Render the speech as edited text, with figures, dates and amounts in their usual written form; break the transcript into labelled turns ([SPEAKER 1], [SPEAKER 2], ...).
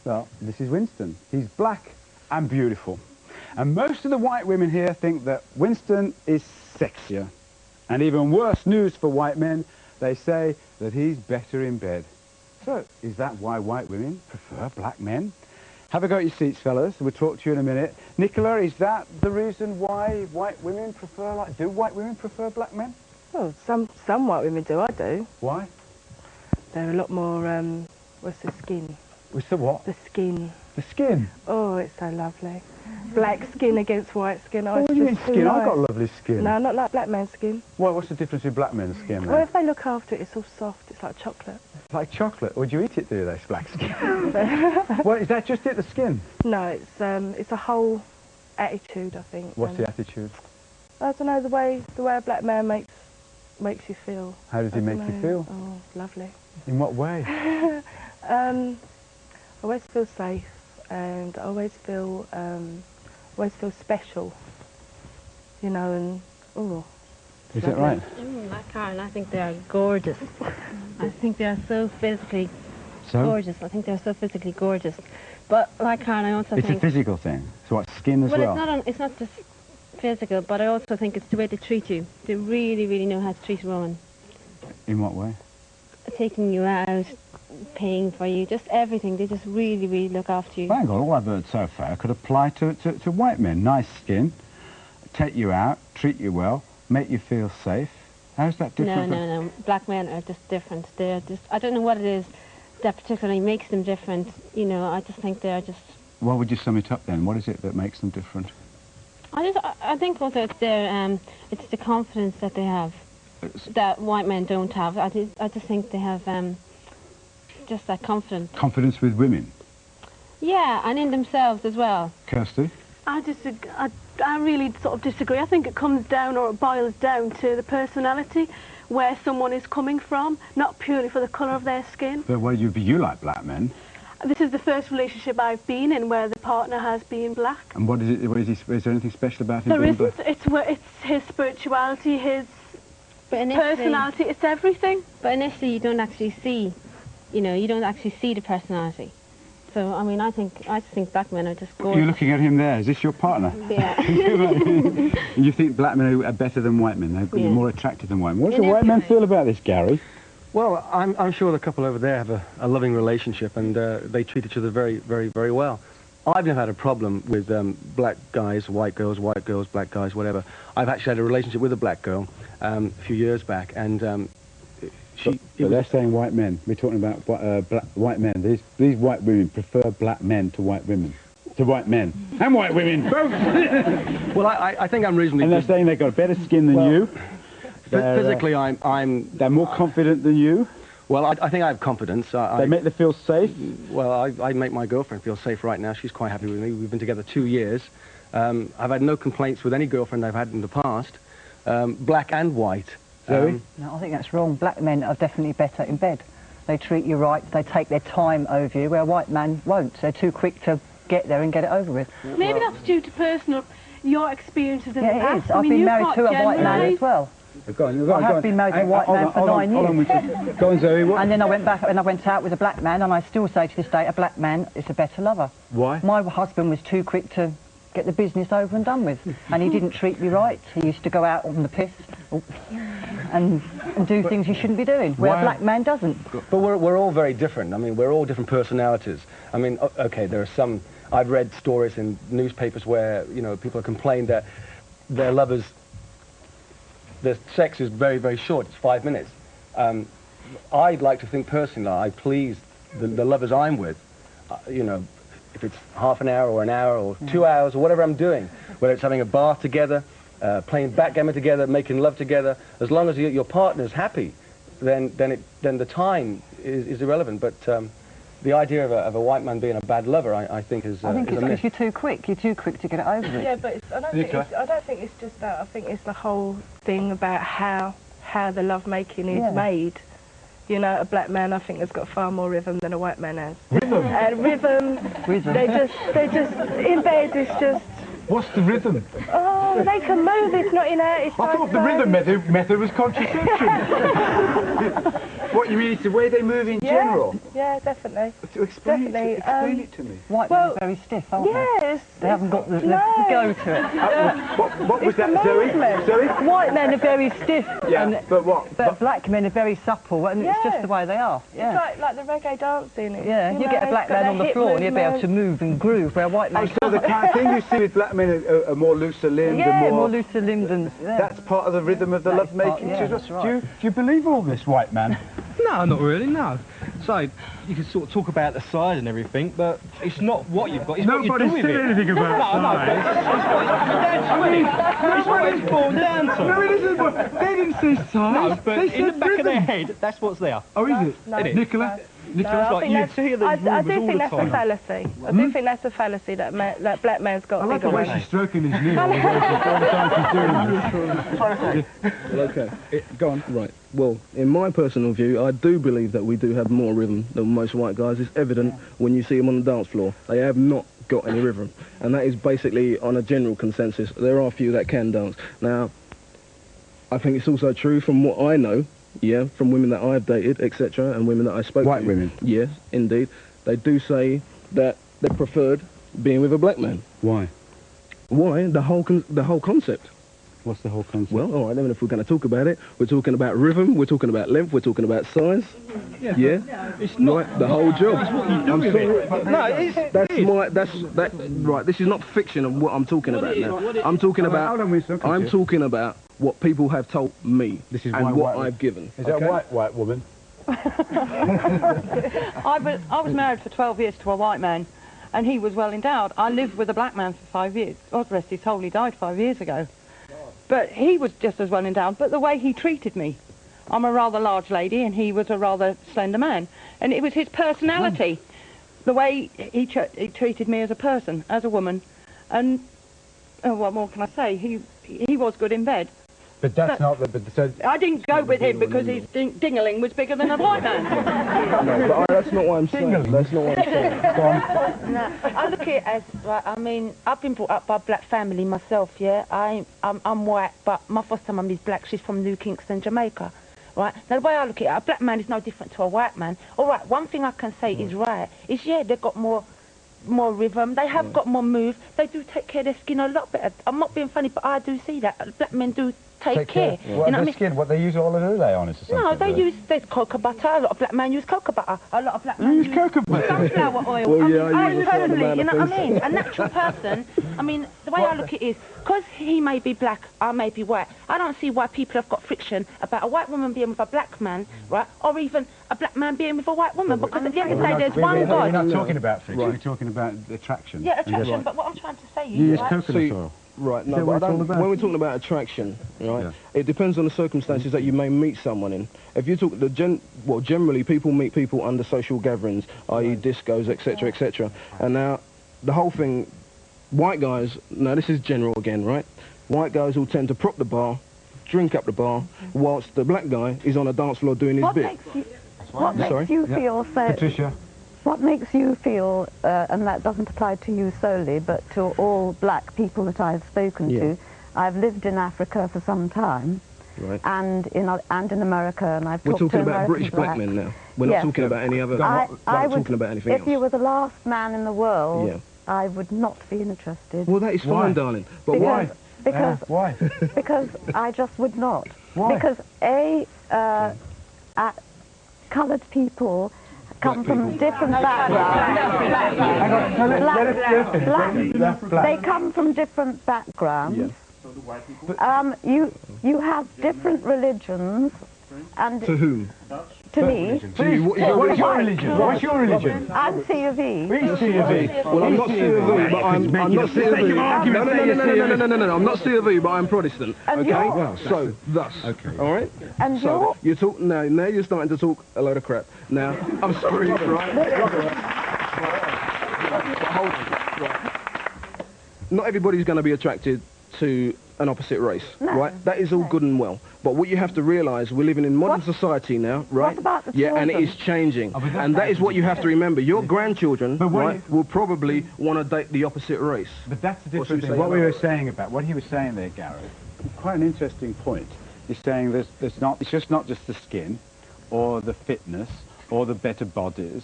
[SPEAKER 1] Well, this is Winston. He's black and beautiful. And most of the white women here think that Winston is sexier. And even worse news for white men, they say that he's better in bed. So, is that why white women prefer black men? Have a go at your seats, fellas. We'll talk to you in a minute. Nicola, is that the reason why white women prefer, do white women prefer black men?
[SPEAKER 2] Well, some white women do, I do.
[SPEAKER 1] Why?
[SPEAKER 2] They're a lot more, what's the skin?
[SPEAKER 1] What's the what?
[SPEAKER 2] The skin.
[SPEAKER 1] The skin?
[SPEAKER 2] Oh, it's so lovely. Black skin against white skin.
[SPEAKER 1] Oh, what do you mean skin? I've got lovely skin.
[SPEAKER 2] No, not like black man's skin.
[SPEAKER 1] Well, what's the difference with black men's skin, then?
[SPEAKER 2] Well, if they look after it, it's all soft. It's like chocolate.
[SPEAKER 1] Like chocolate? Would you eat it, do they, black skin? Well, is that just it, the skin?
[SPEAKER 2] No, it's a whole attitude, I think.
[SPEAKER 1] What's the attitude?
[SPEAKER 2] I don't know, the way a black man makes you feel.
[SPEAKER 1] How does he make you feel?
[SPEAKER 2] Oh, lovely.
[SPEAKER 1] In what way?
[SPEAKER 2] I always feel safe, and I always feel special, you know, and oh.
[SPEAKER 1] Is that right?
[SPEAKER 3] Like Karen, I think they are gorgeous. I think they are so physically gorgeous. I think they're so physically gorgeous. But like Karen, I also think...
[SPEAKER 1] It's a physical thing. So what, skin as well?
[SPEAKER 3] Well, it's not just physical, but I also think it's the way they treat you. They really, really know how to treat a woman.
[SPEAKER 1] In what way?
[SPEAKER 3] Taking you out, paying for you, just everything. They just really, really look after you.
[SPEAKER 1] Hang on, all I've heard so far could apply to white men. Nice skin, take you out, treat you well, make you feel safe. How's that different?
[SPEAKER 3] No. Black men are just different. They're just, I don't know what it is that particularly makes them different. You know, I just think they're just...
[SPEAKER 1] What would you sum it up then? What is it that makes them different?
[SPEAKER 3] I think also it's it's the confidence that they have that white men don't have. I just think they have just that confidence.
[SPEAKER 1] Confidence with women?
[SPEAKER 3] Yeah, and in themselves as well.
[SPEAKER 1] Kirsty?
[SPEAKER 4] I really sort of disagree. I think it comes down, or it boils down to the personality, where someone is coming from, not purely for the colour of their skin.
[SPEAKER 1] But well, you like black men.
[SPEAKER 4] This is the first relationship I've been in where the partner has been black.
[SPEAKER 1] And what is it? Is there anything special about him
[SPEAKER 4] There
[SPEAKER 1] being
[SPEAKER 4] isn't.
[SPEAKER 1] black?
[SPEAKER 4] It's his spirituality, his personality, it's everything.
[SPEAKER 3] But initially you don't actually see, you know, you don't actually see the personality. So, I mean, I just think black men are just gorgeous.
[SPEAKER 1] You're looking at him there. Is this your partner?
[SPEAKER 3] Yeah.
[SPEAKER 1] And you think black men are better than white men? They're more attractive than white men. What do the white men feel about this, Gary?
[SPEAKER 5] Well, I'm sure the couple over there have a loving relationship, and they treat each other very, very, very well. I've never had a problem with black guys, white girls, black guys, whatever. I've actually had a relationship with a black girl a few years back, and
[SPEAKER 1] But they're saying white men. We're talking about white men. These white women prefer black men to white women. To white men. And white women, both!
[SPEAKER 5] Well, I think I'm reasonably...
[SPEAKER 1] And they're saying they've got better skin than you.
[SPEAKER 5] Physically,
[SPEAKER 1] They're more confident than you.
[SPEAKER 5] Well, I think I have confidence.
[SPEAKER 1] They make them feel safe?
[SPEAKER 5] Well, I make my girlfriend feel safe right now. She's quite happy with me. We've been together 2 years. I've had no complaints with any girlfriend I've had in the past, black and white.
[SPEAKER 1] Zoe?
[SPEAKER 6] No, I think that's wrong. Black men are definitely better in bed. They treat you right, they take their time over you, where a white man won't. They're too quick to get there and get it over with.
[SPEAKER 4] Maybe that's due to your experiences in the past.
[SPEAKER 6] Yeah, it is. I've been married to a white man as well.
[SPEAKER 1] Go on,
[SPEAKER 6] I have been married to a white man for 9 years.
[SPEAKER 1] Go on, Zoe. What?
[SPEAKER 6] And then I went back and I went out with a black man, and I still say to this day a black man is a better lover.
[SPEAKER 1] Why?
[SPEAKER 6] My husband was too quick to get the business over and done with, and he didn't treat me right. He used to go out on the piss and do things he shouldn't be doing, where a black man doesn't.
[SPEAKER 5] But we're all very different. I mean, we're all different personalities. I mean, okay, there are some... I've read stories in newspapers where, you know, people have complained that their lovers... The sex is very, very short. It's 5 minutes. I'd like to think personally I please the lovers I'm with, you know, if it's half an hour or 2 hours or whatever I'm doing, whether it's having a bath together, playing backgammon together, making love together, as long as your partner's happy, then the time is irrelevant. But the idea of a white man being a bad lover, I think is
[SPEAKER 6] I think
[SPEAKER 5] is
[SPEAKER 6] it's
[SPEAKER 5] a myth.
[SPEAKER 6] because you're too quick. You're too quick to get it over with.
[SPEAKER 2] Yeah, but I don't think it's just that. I think it's the whole thing about how the love making is made. You know, a black man, I think, has got far more rhythm than a white man has.
[SPEAKER 1] Rhythm?
[SPEAKER 2] Rhythm. They just, in bed, it's just...
[SPEAKER 1] What's the rhythm?
[SPEAKER 2] Oh, Oh, they can move. It's not inert. It's
[SPEAKER 1] I thought the rhythm method was contraception. What you mean? It's the way they move in general.
[SPEAKER 2] Yeah, definitely.
[SPEAKER 1] To explain
[SPEAKER 2] Definitely,
[SPEAKER 1] explain it to me.
[SPEAKER 6] White men are very stiff, aren't
[SPEAKER 2] Yes.
[SPEAKER 6] they? They haven't got the go to it.
[SPEAKER 1] What was that, Zoe? Zoe?
[SPEAKER 6] White men are very stiff.
[SPEAKER 1] Yeah,
[SPEAKER 6] and,
[SPEAKER 1] but what?
[SPEAKER 6] But black men are very supple, and it's just the way they are. Yeah.
[SPEAKER 2] It's like the reggae dancing.
[SPEAKER 6] Yeah, you get a black man on the floor and he'll be able to move and groove, where a white man
[SPEAKER 1] So the kind of thing you see with black men are more looser limbed and
[SPEAKER 6] more looser limbed and... Yeah.
[SPEAKER 1] That's part of the rhythm of the love making.
[SPEAKER 6] Yeah, that's right.
[SPEAKER 1] Do you believe all this, white man?
[SPEAKER 7] No, not really, no. So, you can sort of talk about the size and everything, but it's not what you've got, it's what you do with it.
[SPEAKER 1] anything about
[SPEAKER 7] It's what it's born down to.
[SPEAKER 1] No, it isn't. They didn't say size.
[SPEAKER 7] No, but
[SPEAKER 1] they
[SPEAKER 7] in the
[SPEAKER 1] said
[SPEAKER 7] back of
[SPEAKER 1] rhythm.
[SPEAKER 7] their head, that's what's there.
[SPEAKER 1] Oh, is it?
[SPEAKER 2] No,
[SPEAKER 7] It is.
[SPEAKER 1] Nicola?
[SPEAKER 2] I
[SPEAKER 7] like,
[SPEAKER 2] think
[SPEAKER 7] you'd hear these
[SPEAKER 2] I
[SPEAKER 7] rumours
[SPEAKER 2] do
[SPEAKER 7] all
[SPEAKER 2] think
[SPEAKER 7] the
[SPEAKER 2] that's a
[SPEAKER 7] time.
[SPEAKER 2] fallacy. I do think that's a fallacy that black man's got
[SPEAKER 1] I like
[SPEAKER 2] bigger
[SPEAKER 1] the way
[SPEAKER 2] ones.
[SPEAKER 1] she's stroking his knee all the time she's doing this.
[SPEAKER 8] Okay.
[SPEAKER 1] Go on.
[SPEAKER 8] Right. Well, in my personal view, I do believe that we do have more rhythm than most white guys. It's evident when you see them on the dance floor. They have not got any rhythm. And that is basically on a general consensus. There are a few that can dance. Now, I think it's also true from what I know, yeah, from women that I've dated, etc., and women that I spoke to.
[SPEAKER 1] White women?
[SPEAKER 8] Yes, indeed. They do say that they preferred being with a black man.
[SPEAKER 1] Why?
[SPEAKER 8] Why? The whole concept.
[SPEAKER 1] What's the whole concept?
[SPEAKER 8] Well, all right, then if we're going to talk about it, we're talking about rhythm, we're talking about length, we're talking about size. Yeah.
[SPEAKER 7] It's not
[SPEAKER 8] right, the whole job.
[SPEAKER 7] It's what you do with it.
[SPEAKER 8] No, right, this is not fiction of what I'm talking about now. I'm talking about talking about what people have told me
[SPEAKER 1] This is
[SPEAKER 8] and what I've given.
[SPEAKER 1] Is that a white woman?
[SPEAKER 6] I was married for 12 years to a white man, and he was well endowed. I lived with a black man for 5 years. God rest his soul, he died 5 years ago. But he was just as well endowed, but the way he treated me. I'm a rather large lady, and he was a rather slender man. And it was his personality, the way he treated me as a person, as a woman. And, what more can I say? He was good in bed.
[SPEAKER 1] But that's not the... So
[SPEAKER 6] I didn't go with him because his dingaling was bigger than a white man.
[SPEAKER 8] No, but that's not what I'm saying. That's not what I'm saying.
[SPEAKER 1] Go on.
[SPEAKER 9] No, I look at it as, right, I mean, I've been brought up by a black family myself, yeah? I'm white, but my foster mum is black. She's from New Kingston, Jamaica, right? Now, the way I look at it, a black man is no different to a white man. All right, one thing I can say is right, is, yeah, they've got more rhythm, they have got more move, they do take care of their skin a lot better. I'm not being funny, but I do see that. Black men do take care.
[SPEAKER 1] What,
[SPEAKER 9] you know what I mean?
[SPEAKER 1] skin, what they use all of lay on it or something?
[SPEAKER 9] No, there's cocoa butter. A lot of black men use cocoa butter. A lot of black men use
[SPEAKER 1] cocoa butter?
[SPEAKER 9] Sunflower oil.
[SPEAKER 8] Well, yeah,
[SPEAKER 9] I
[SPEAKER 8] I use
[SPEAKER 9] personally, you know what I
[SPEAKER 8] things.
[SPEAKER 9] mean? A natural person, I mean, the way I look at it is, because he may be black, I may be white, I don't see why people have got friction about a white woman being with a black man, right? Or even a black man being with a white woman, because at the end of the day, there's one God.
[SPEAKER 1] We're not talking about friction, we're talking about attraction.
[SPEAKER 9] Yeah, attraction, but what I'm trying to say is,
[SPEAKER 1] You use
[SPEAKER 9] right?
[SPEAKER 1] coconut oil.
[SPEAKER 8] Right,
[SPEAKER 1] Is
[SPEAKER 8] no,
[SPEAKER 1] that
[SPEAKER 8] but
[SPEAKER 1] what
[SPEAKER 8] I
[SPEAKER 1] it's all
[SPEAKER 8] don't,
[SPEAKER 1] about?
[SPEAKER 8] when we're talking about attraction, right,
[SPEAKER 1] Yeah.
[SPEAKER 8] it depends on the circumstances that you may meet someone in. If you talk, generally people meet people under social gatherings, i.e. discos, etc., etc. And now, the whole thing, white guys, now this is general again, right? White guys will tend to prop the bar, drink up the bar, whilst the black guy is on a dance floor doing his bit.
[SPEAKER 10] What makes you feel so...
[SPEAKER 1] Patricia?
[SPEAKER 10] What makes you feel, and that doesn't apply to you solely, but to all black people that I've spoken to, I've lived in Africa for some time,
[SPEAKER 8] Right.
[SPEAKER 10] and in America, and I've
[SPEAKER 8] We're
[SPEAKER 10] talked to
[SPEAKER 8] talking about
[SPEAKER 10] American
[SPEAKER 8] British black men now. We're
[SPEAKER 10] Yes.
[SPEAKER 8] not talking about any other.
[SPEAKER 10] I
[SPEAKER 8] we're
[SPEAKER 10] would,
[SPEAKER 8] not talking about anything
[SPEAKER 10] if
[SPEAKER 8] else.
[SPEAKER 10] you were the last man in the world,
[SPEAKER 8] Yeah.
[SPEAKER 10] I would not be interested.
[SPEAKER 8] Well, that is
[SPEAKER 1] Why?
[SPEAKER 8] fine, darling. But
[SPEAKER 10] Because-
[SPEAKER 8] why?
[SPEAKER 10] Because,
[SPEAKER 1] Why?
[SPEAKER 10] because I just would not.
[SPEAKER 1] Why?
[SPEAKER 10] Because coloured people come from different backgrounds. They come from different backgrounds. You have different religions, and
[SPEAKER 8] To whom?
[SPEAKER 10] to me,
[SPEAKER 8] To you, what is your religion?
[SPEAKER 1] What's your religion?
[SPEAKER 10] I'm C of E.
[SPEAKER 1] He's C of E.
[SPEAKER 8] Well, I'm not C of E, but I'm not C of E. No, I'm not C of E, but I'm Protestant.
[SPEAKER 10] And
[SPEAKER 8] Okay?
[SPEAKER 10] you're-
[SPEAKER 8] So, thus.
[SPEAKER 1] Okay.
[SPEAKER 8] All right?
[SPEAKER 10] And
[SPEAKER 8] So, you talk now you're starting to talk a load of crap. Now, I'm sorry, right? Hold on. Right. Not everybody's going to be attracted to an opposite race,
[SPEAKER 10] No,
[SPEAKER 8] right? That is all good and well. But what you have to realise, we're living in modern society now, right?
[SPEAKER 10] What about the
[SPEAKER 8] yeah, and it
[SPEAKER 10] children?
[SPEAKER 8] is changing. And that is what you have to remember. Your grandchildren, right, will probably want to date the opposite race.
[SPEAKER 1] But that's the
[SPEAKER 8] What should
[SPEAKER 1] different
[SPEAKER 8] we
[SPEAKER 1] thing.
[SPEAKER 8] say
[SPEAKER 1] What we
[SPEAKER 8] about
[SPEAKER 1] were saying about, what he was saying there, Gareth, quite an interesting point. He's saying it's just not just the skin, or the fitness, or the better bodies.